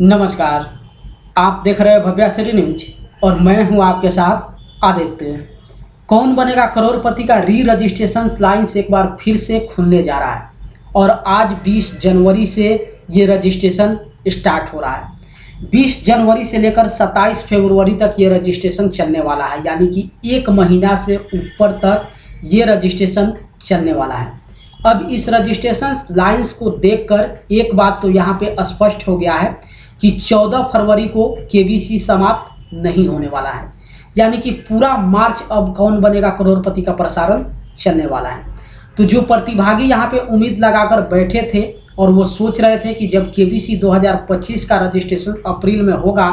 नमस्कार। आप देख रहे हैं भव्याश्री न्यूज और मैं हूं आपके साथ आदित्य। कौन बनेगा करोड़पति का री रजिस्ट्रेशन लाइन्स एक बार फिर से खुलने जा रहा है और आज 20 जनवरी से ये रजिस्ट्रेशन स्टार्ट हो रहा है। 20 जनवरी से लेकर 27 फरवरी तक ये रजिस्ट्रेशन चलने वाला है, यानी कि एक महीना से ऊपर तक ये रजिस्ट्रेशन चलने वाला है। अब इस रजिस्ट्रेशन लाइन्स को देखकर एक बात तो यहाँ पे स्पष्ट हो गया है कि 14 फरवरी को केबीसी समाप्त नहीं होने वाला है, यानी कि पूरा मार्च अब कौन बनेगा करोड़पति का प्रसारण चलने वाला है। तो जो प्रतिभागी यहाँ पे उम्मीद लगाकर बैठे थे और वो सोच रहे थे कि जब केबीसी 2025 का रजिस्ट्रेशन अप्रैल में होगा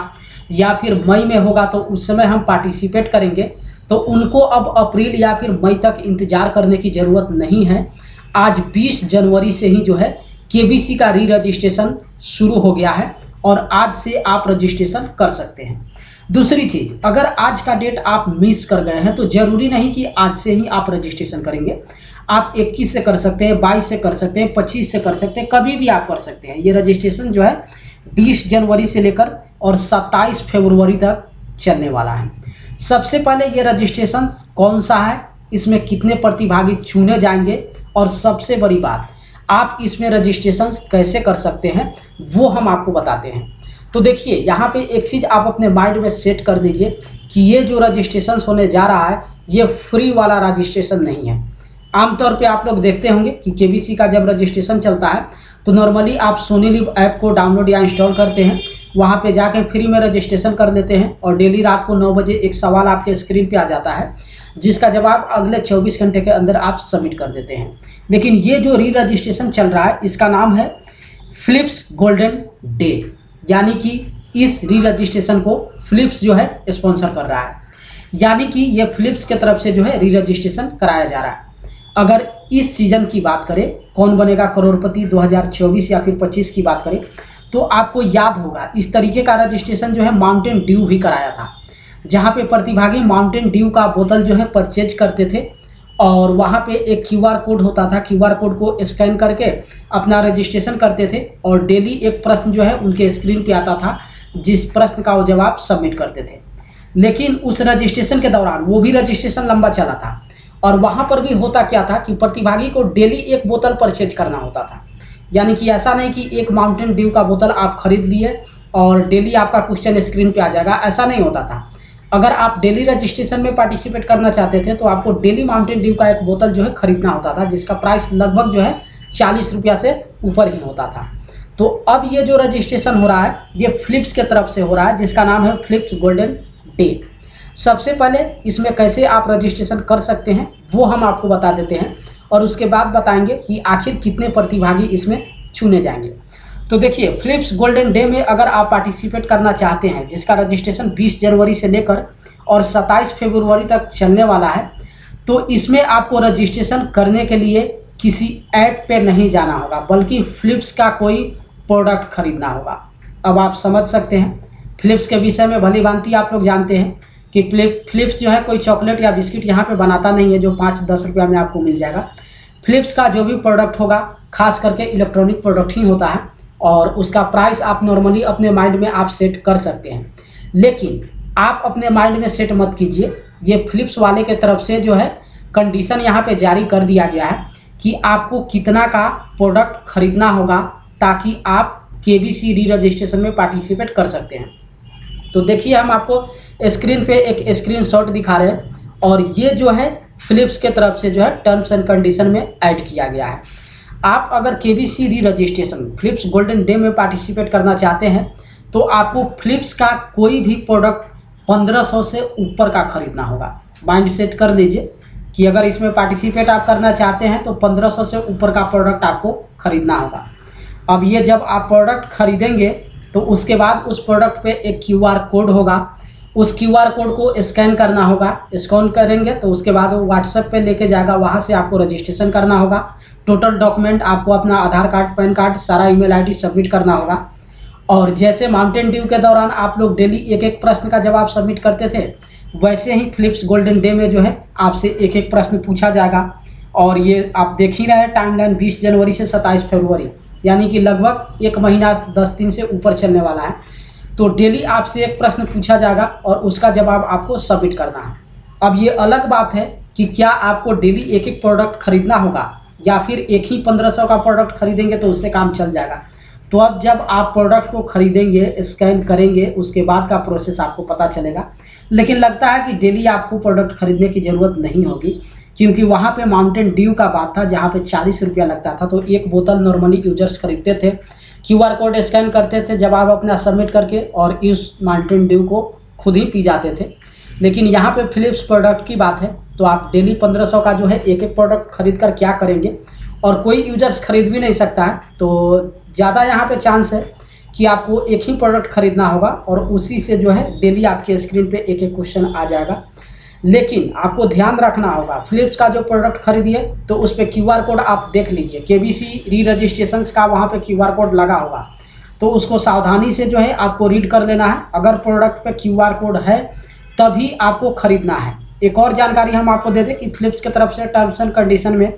या फिर मई में होगा तो उस समय हम पार्टिसिपेट करेंगे, तो उनको अब अप्रैल या फिर मई तक इंतज़ार करने की ज़रूरत नहीं है। आज 20 जनवरी से ही जो है केबीसी का री रजिस्ट्रेशन शुरू हो गया है और आज से आप रजिस्ट्रेशन कर सकते हैं। दूसरी चीज़, अगर आज का डेट आप मिस कर गए हैं तो ज़रूरी नहीं कि आज से ही आप रजिस्ट्रेशन करेंगे। आप 21 से कर सकते हैं, 22 से कर सकते हैं, 25 से कर सकते हैं, कभी भी आप कर सकते हैं। ये रजिस्ट्रेशन जो है 20 जनवरी से लेकर और 27 फरवरी तक चलने वाला है। सबसे पहले ये रजिस्ट्रेशन कौन सा है, इसमें कितने प्रतिभागी चुने जाएंगे और सबसे बड़ी बात, आप इसमें रजिस्ट्रेशन कैसे कर सकते हैं वो हम आपको बताते हैं। तो देखिए, यहाँ पे एक चीज़ आप अपने माइंड में सेट कर दीजिए कि ये जो रजिस्ट्रेशन होने जा रहा है ये फ्री वाला रजिस्ट्रेशन नहीं है। आमतौर पे आप लोग देखते होंगे कि केबीसी का जब रजिस्ट्रेशन चलता है तो नॉर्मली आप सोनी लिव ऐप को डाउनलोड या इंस्टॉल करते हैं, वहाँ पे जाकर फ्री में रजिस्ट्रेशन कर लेते हैं और डेली रात को 9 बजे एक सवाल आपके स्क्रीन पे आ जाता है जिसका जवाब अगले 24 घंटे के अंदर आप सबमिट कर देते हैं। लेकिन ये जो री रजिस्ट्रेशन चल रहा है इसका नाम है फिलिप्स गोल्डन डे, यानी कि इस री रजिस्ट्रेशन को फिलिप्स जो है स्पॉन्सर कर रहा है, यानी कि ये फिलिप्स के तरफ से जो है री रजिस्ट्रेशन कराया जा रहा है। अगर इस सीज़न की बात करें, कौन बनेगा करोड़पति 2024 या फिर 25 की बात करें, तो आपको याद होगा इस तरीके का रजिस्ट्रेशन जो है माउंटेन ड्यू भी कराया था, जहाँ पे प्रतिभागी माउंटेन ड्यू का बोतल जो है परचेज करते थे और वहाँ पे एक QR कोड होता था। QR कोड को स्कैन करके अपना रजिस्ट्रेशन करते थे और डेली एक प्रश्न जो है उनके स्क्रीन पे आता था, जिस प्रश्न का वो जवाब सबमिट करते थे। लेकिन उस रजिस्ट्रेशन के दौरान वो भी रजिस्ट्रेशन लंबा चला था और वहाँ पर भी होता क्या था कि प्रतिभागी को डेली एक बोतल परचेज करना होता था, यानी कि ऐसा नहीं कि एक माउंटेन ड्यू का बोतल आप खरीद लिए और डेली आपका क्वेश्चन स्क्रीन पे आ जाएगा, ऐसा नहीं होता था। अगर आप डेली रजिस्ट्रेशन में पार्टिसिपेट करना चाहते थे तो आपको डेली माउंटेन ड्यू का एक बोतल जो है खरीदना होता था, जिसका प्राइस लगभग जो है 40 रुपया से ऊपर ही होता था। तो अब ये जो रजिस्ट्रेशन हो रहा है ये फिलिप्स के तरफ से हो रहा है, जिसका नाम है फिलिप्स गोल्डन डे। सबसे पहले इसमें कैसे आप रजिस्ट्रेशन कर सकते हैं वो हम आपको बता देते हैं और उसके बाद बताएंगे कि आखिर कितने प्रतिभागी इसमें चुने जाएंगे। तो देखिए, फिलिप्स गोल्डन डे में अगर आप पार्टिसिपेट करना चाहते हैं, जिसका रजिस्ट्रेशन 20 जनवरी से लेकर और 27 फरवरी तक चलने वाला है, तो इसमें आपको रजिस्ट्रेशन करने के लिए किसी ऐप पे नहीं जाना होगा, बल्कि फिलिप्स का कोई प्रोडक्ट खरीदना होगा। अब आप समझ सकते हैं, फिलिप्स के विषय में भली भांति आप लोग जानते हैं कि फिलिप्स जो है कोई चॉकलेट या बिस्किट यहाँ पे बनाता नहीं है जो 5-10 रुपया में आपको मिल जाएगा। फिलिप्स का जो भी प्रोडक्ट होगा खास करके इलेक्ट्रॉनिक प्रोडक्ट ही होता है और उसका प्राइस आप नॉर्मली अपने माइंड में आप सेट कर सकते हैं। लेकिन आप अपने माइंड में सेट मत कीजिए, ये फिलिप्स वाले के तरफ से जो है कंडीशन यहाँ पे जारी कर दिया गया है कि आपको कितना का प्रोडक्ट खरीदना होगा ताकि आप केबीसी री रजिस्ट्रेशन में पार्टिसिपेट कर सकते हैं। तो देखिए, हम आपको स्क्रीन पे एक स्क्रीनशॉट दिखा रहे हैं और ये जो है फिलिप्स के तरफ से जो है टर्म्स एंड कंडीशन में ऐड किया गया है। आप अगर KBC re registration Philips golden day में पार्टिसिपेट करना चाहते हैं तो आपको फिलिप्स का कोई भी प्रोडक्ट 1500 से ऊपर का खरीदना होगा। माइंड सेट कर लीजिए कि अगर इसमें पार्टिसिपेट आप करना चाहते हैं तो 1500 से ऊपर का प्रोडक्ट आपको खरीदना होगा। अब ये जब आप प्रोडक्ट खरीदेंगे तो उसके बाद उस प्रोडक्ट पे एक QR कोड होगा, उस QR कोड को स्कैन करना होगा। स्कैन करेंगे तो उसके बाद वो व्हाट्सएप पे लेके जाएगा, वहाँ से आपको रजिस्ट्रेशन करना होगा। टोटल डॉक्यूमेंट आपको अपना आधार कार्ड, पैन कार्ड, सारा ईमेल ID सबमिट करना होगा। और जैसे माउंटेन ड्यू के दौरान आप लोग डेली एक एक प्रश्न का जवाब सबमिट करते थे, वैसे ही फिलिप्स गोल्डन डे में जो है आपसे एक एक प्रश्न पूछा जाएगा। और ये आप देख ही रहे हैं टाइमलाइन 20 जनवरी से 27 फरवरी, यानी कि लगभग 1 महीना 10 दिन से ऊपर चलने वाला है। तो डेली आपसे एक प्रश्न पूछा जाएगा और उसका जवाब आपको सबमिट करना है। अब ये अलग बात है कि क्या आपको डेली एक एक प्रोडक्ट खरीदना होगा या फिर एक ही 1500 का प्रोडक्ट खरीदेंगे तो उससे काम चल जाएगा। तो अब जब आप प्रोडक्ट को खरीदेंगे, स्कैन करेंगे, उसके बाद का प्रोसेस आपको पता चलेगा। लेकिन लगता है कि डेली आपको प्रोडक्ट खरीदने की ज़रूरत नहीं होगी, क्योंकि वहाँ पे माउंटेन ड्यू का बात था जहाँ पे 40 रुपया लगता था। तो एक बोतल नॉर्मली यूजर्स खरीदते थे, QR कोड स्कैन करते थे जवाब अपना सबमिट करके, और इस माउंटेन ड्यू को खुद ही पी जाते थे। लेकिन यहाँ पे फिलिप्स प्रोडक्ट की बात है तो आप डेली 1500 का जो है एक एक प्रोडक्ट खरीद कर क्या करेंगे, और कोई यूजर्स खरीद भी नहीं सकता है। तो ज़्यादा यहाँ पे चांस है कि आपको एक ही प्रोडक्ट खरीदना होगा और उसी से जो है डेली आपके स्क्रीन पे एक एक क्वेश्चन आ जाएगा। लेकिन आपको ध्यान रखना होगा, फिलिप्स का जो प्रोडक्ट खरीदिए तो उस पर QR कोड आप देख लीजिए, KBC री रजिस्ट्रेशन का वहाँ पे QR कोड लगा होगा, तो उसको सावधानी से जो है आपको रीड कर लेना है। अगर प्रोडक्ट पे QR कोड है तभी आपको खरीदना है। एक और जानकारी हम आपको दे दें कि फिलिप्स की तरफ से टर्म्स एंड कंडीशन में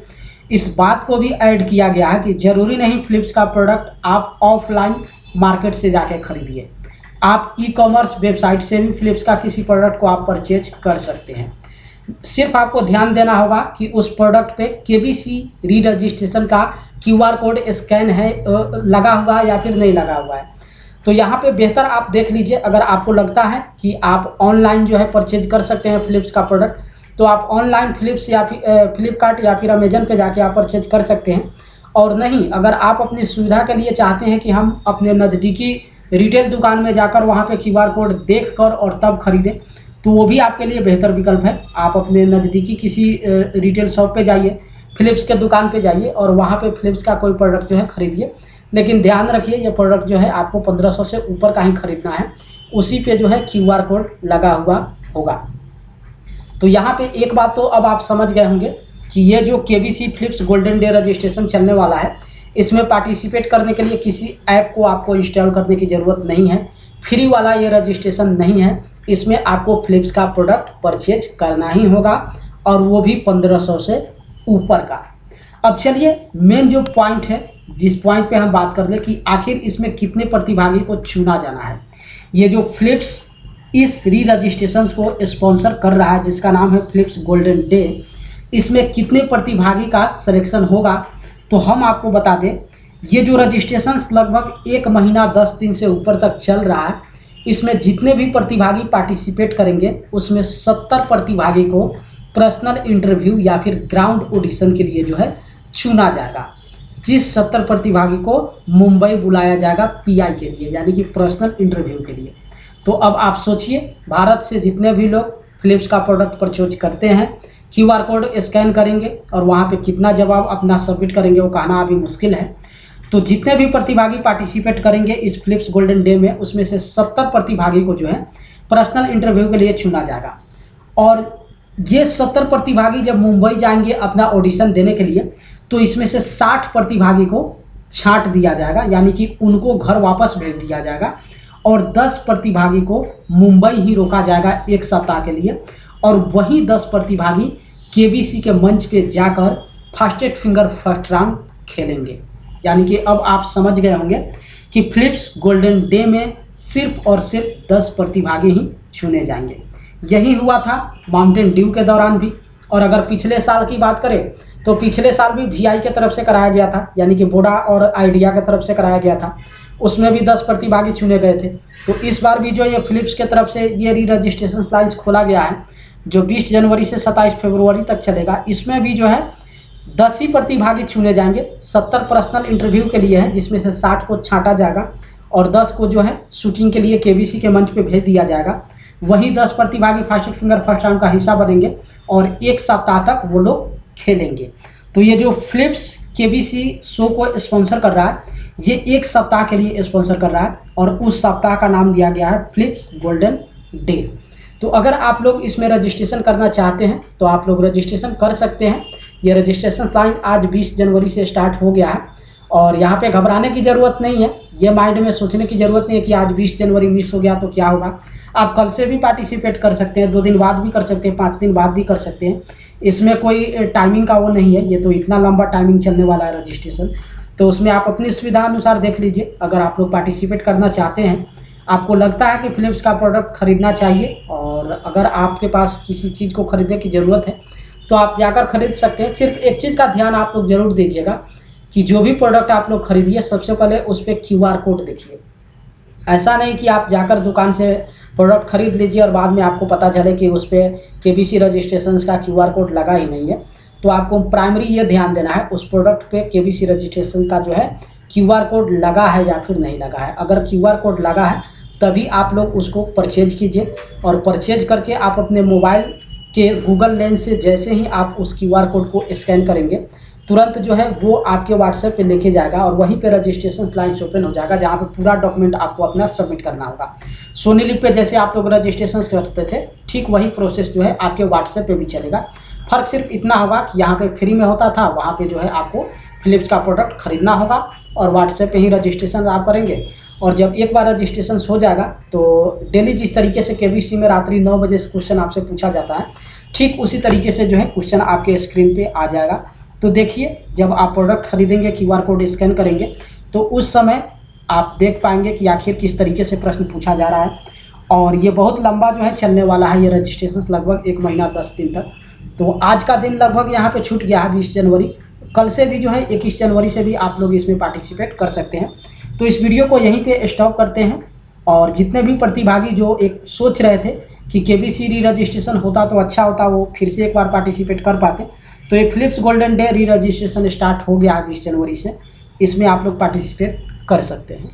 इस बात को भी ऐड किया गया है कि ज़रूरी नहीं फिलिप्स का प्रोडक्ट आप ऑफलाइन मार्केट से जाके खरीदिए, आप ई-कॉमर्स वेबसाइट से भी फिलिप्स का किसी प्रोडक्ट को आप परचेज कर सकते हैं। सिर्फ आपको ध्यान देना होगा कि उस प्रोडक्ट पे KBC री रजिस्ट्रेशन का QR कोड स्कैन है लगा हुआ है या फिर नहीं लगा हुआ है। तो यहाँ पे बेहतर आप देख लीजिए, अगर आपको लगता है कि आप ऑनलाइन जो है परचेज कर सकते हैं फिलिप्स का प्रोडक्ट, तो आप ऑनलाइन फिलिप्स या फिर फ्लिपकार्ट या फिर अमेजन पे जाके आप परचेज कर सकते हैं। और नहीं, अगर आप अपनी सुविधा के लिए चाहते हैं कि हम अपने नज़दीकी रिटेल दुकान में जाकर वहाँ पे QR कोड देख कर और तब खरीदें, तो वो भी आपके लिए बेहतर विकल्प है। आप अपने नज़दीकी किसी रिटेल शॉप पे जाइए, फिलिप्स के दुकान पे जाइए और वहाँ पे फिलिप्स का कोई प्रोडक्ट जो है खरीदिए। लेकिन ध्यान रखिए, ये प्रोडक्ट जो है आपको 1500 से ऊपर का ही खरीदना है, उसी पे जो है QR कोड लगा हुआ होगा। तो यहाँ पे एक बात तो अब आप समझ गए होंगे कि ये जो KBC Philips golden day registration चलने वाला है, इसमें पार्टिसिपेट करने के लिए किसी ऐप को आपको इंस्टॉल करने की ज़रूरत नहीं है। फ्री वाला ये रजिस्ट्रेशन नहीं है, इसमें आपको फिलिप्स का प्रोडक्ट परचेज करना ही होगा, और वो भी 1500 से ऊपर का। अब चलिए मेन जो पॉइंट है, जिस पॉइंट पे हम बात कर ले कि आखिर इसमें कितने प्रतिभागी को चुना जाना है। ये जो फिलिप्स इस री रजिस्ट्रेशन को स्पॉन्सर कर रहा है, जिसका नाम है फिलिप्स गोल्डन डे, इसमें कितने प्रतिभागी का सिलेक्शन होगा, तो हम आपको बता दें, ये जो रजिस्ट्रेशन लगभग 1 महीना 10 दिन से ऊपर तक चल रहा है, इसमें जितने भी प्रतिभागी पार्टिसिपेट करेंगे उसमें 70 प्रतिभागी को पर्सनल इंटरव्यू या फिर ग्राउंड ऑडिशन के लिए जो है चुना जाएगा। जिस 70 प्रतिभागी को मुंबई बुलाया जाएगा PI के लिए, यानी कि पर्सनल इंटरव्यू के लिए। तो अब आप सोचिए, भारत से जितने भी लोग फिलिप्स का प्रोडक्ट परचेज करते हैं, QR कोड स्कैन करेंगे और वहाँ पे कितना जवाब अपना सबमिट करेंगे वो कहना अभी मुश्किल है। तो जितने भी प्रतिभागी पार्टिसिपेट करेंगे इस फिलिप्स गोल्डन डे में, उसमें से 70 प्रतिभागी को जो है पर्सनल इंटरव्यू के लिए चुना जाएगा। और ये 70 प्रतिभागी जब मुंबई जाएंगे अपना ऑडिशन देने के लिए, तो इसमें से 60 प्रतिभागी को छांट दिया जाएगा, यानी कि उनको घर वापस भेज दिया जाएगा, और 10 प्रतिभागी को मुंबई ही रोका जाएगा 1 सप्ताह के लिए, और वही 10 प्रतिभागी KBC के मंच पे जाकर फास्टेस्ट फिंगर फर्स्ट राउंड खेलेंगे। यानी कि अब आप समझ गए होंगे कि फिलिप्स गोल्डन डे में सिर्फ और सिर्फ 10 प्रतिभागी ही चुने जाएंगे। यही हुआ था माउंटेन ड्यू के दौरान भी। और अगर पिछले साल की बात करें तो पिछले साल भी VI के तरफ से कराया गया था, यानी कि वोडा और आइडिया के तरफ से कराया गया था, उसमें भी 10 प्रतिभागी चुने गए थे। तो इस बार भी जो ये फिलिप्स के तरफ से ये री रजिस्ट्रेशन लाइन्स खोला गया है, जो 20 जनवरी से 27 फरवरी तक चलेगा, इसमें भी जो है 10 ही प्रतिभागी चुने जाएंगे। 70 पर्सनल इंटरव्यू के लिए है, जिसमें से 60 को छांटा जाएगा और 10 को जो है शूटिंग के लिए KBC के मंच पे भेज दिया जाएगा। वही 10 प्रतिभागी फास्टेस्ट फिंगर फर्स्ट राउंड का हिस्सा बनेंगे और 1 सप्ताह तक वो लोग खेलेंगे। तो ये जो फिलिप्स KBC शो को स्पॉन्सर कर रहा है, ये 1 सप्ताह के लिए स्पॉन्सर कर रहा है, और उस सप्ताह का नाम दिया गया है फिलिप्स गोल्डन डे। तो अगर आप लोग इसमें रजिस्ट्रेशन करना चाहते हैं तो आप लोग रजिस्ट्रेशन कर सकते हैं। ये रजिस्ट्रेशन लाइन आज 20 जनवरी से स्टार्ट हो गया है, और यहाँ पे घबराने की ज़रूरत नहीं है। ये माइंड में सोचने की ज़रूरत नहीं है कि आज 20 जनवरी मिस हो गया तो क्या होगा। आप कल से भी पार्टिसिपेट कर सकते हैं, 2 दिन बाद भी कर सकते हैं, 5 दिन बाद भी कर सकते हैं। इसमें कोई टाइमिंग का वो नहीं है, ये तो इतना लंबा टाइमिंग चलने वाला है रजिस्ट्रेशन। तो उसमें आप अपनी सुविधा अनुसार देख लीजिए। अगर आप लोग पार्टिसिपेट करना चाहते हैं, आपको लगता है कि फ़िलिप्स का प्रोडक्ट ख़रीदना चाहिए और अगर आपके पास किसी चीज़ को ख़रीदने की ज़रूरत है तो आप जाकर ख़रीद सकते हैं। सिर्फ एक चीज़ का ध्यान आप लोग ज़रूर दीजिएगा कि जो भी प्रोडक्ट आप लोग खरीदिए सबसे पहले उस पर QR कोड देखिए। ऐसा नहीं कि आप जाकर दुकान से प्रोडक्ट खरीद लीजिए और बाद में आपको पता चले कि उस पर KBC रजिस्ट्रेशन का QR कोड लगा ही नहीं है। तो आपको प्राइमरी ये ध्यान देना है उस प्रोडक्ट पे KBC रजिस्ट्रेशन का जो है QR कोड लगा है या फिर नहीं लगा है। अगर QR कोड लगा है तभी आप लोग उसको परचेज कीजिए और परचेज करके आप अपने मोबाइल के गूगल लेंस से जैसे ही आप उस QR कोड को स्कैन करेंगे तुरंत जो है वो आपके व्हाट्सएप पे लेके जाएगा और वहीं पे रजिस्ट्रेशन लाइन्स ओपन हो जाएगा जहाँ पे पूरा डॉक्यूमेंट आपको अपना सबमिट करना होगा। सोनी लिव पे जैसे आप लोग रजिस्ट्रेशन करते थे ठीक वही प्रोसेस जो है आपके व्हाट्सएप पे भी चलेगा। फ़र्क सिर्फ इतना होगा कि यहाँ पे फ्री में होता था, वहाँ पे जो है आपको फ़िलिप्स का प्रोडक्ट खरीदना होगा और व्हाट्सएप पे ही रजिस्ट्रेशन आप करेंगे। और जब एक बार रजिस्ट्रेशन हो जाएगा तो डेली जिस तरीके से KBC में रात्रि 9 बजे से क्वेश्चन आपसे पूछा जाता है ठीक उसी तरीके से जो है क्वेश्चन आपके स्क्रीन पे आ जाएगा। तो देखिए जब आप प्रोडक्ट खरीदेंगे QR कोड स्कैन करेंगे तो उस समय आप देख पाएंगे कि आखिर किस तरीके से प्रश्न पूछा जा रहा है। और ये बहुत लंबा जो है चलने वाला है ये रजिस्ट्रेशन, लगभग 1 महीना 10 दिन तक। तो आज का दिन लगभग यहाँ पे छूट गया है 20 जनवरी। कल से भी जो है 21 जनवरी से भी आप लोग इसमें पार्टिसिपेट कर सकते हैं। तो इस वीडियो को यहीं पे स्टॉप करते हैं और जितने भी प्रतिभागी जो एक सोच रहे थे कि KBC री रजिस्ट्रेशन होता तो अच्छा होता, वो फिर से एक बार पार्टिसिपेट कर पाते। तो ये Philips golden day re registration start हो गया है 20 जनवरी से, इसमें आप लोग पार्टिसिपेट कर सकते हैं।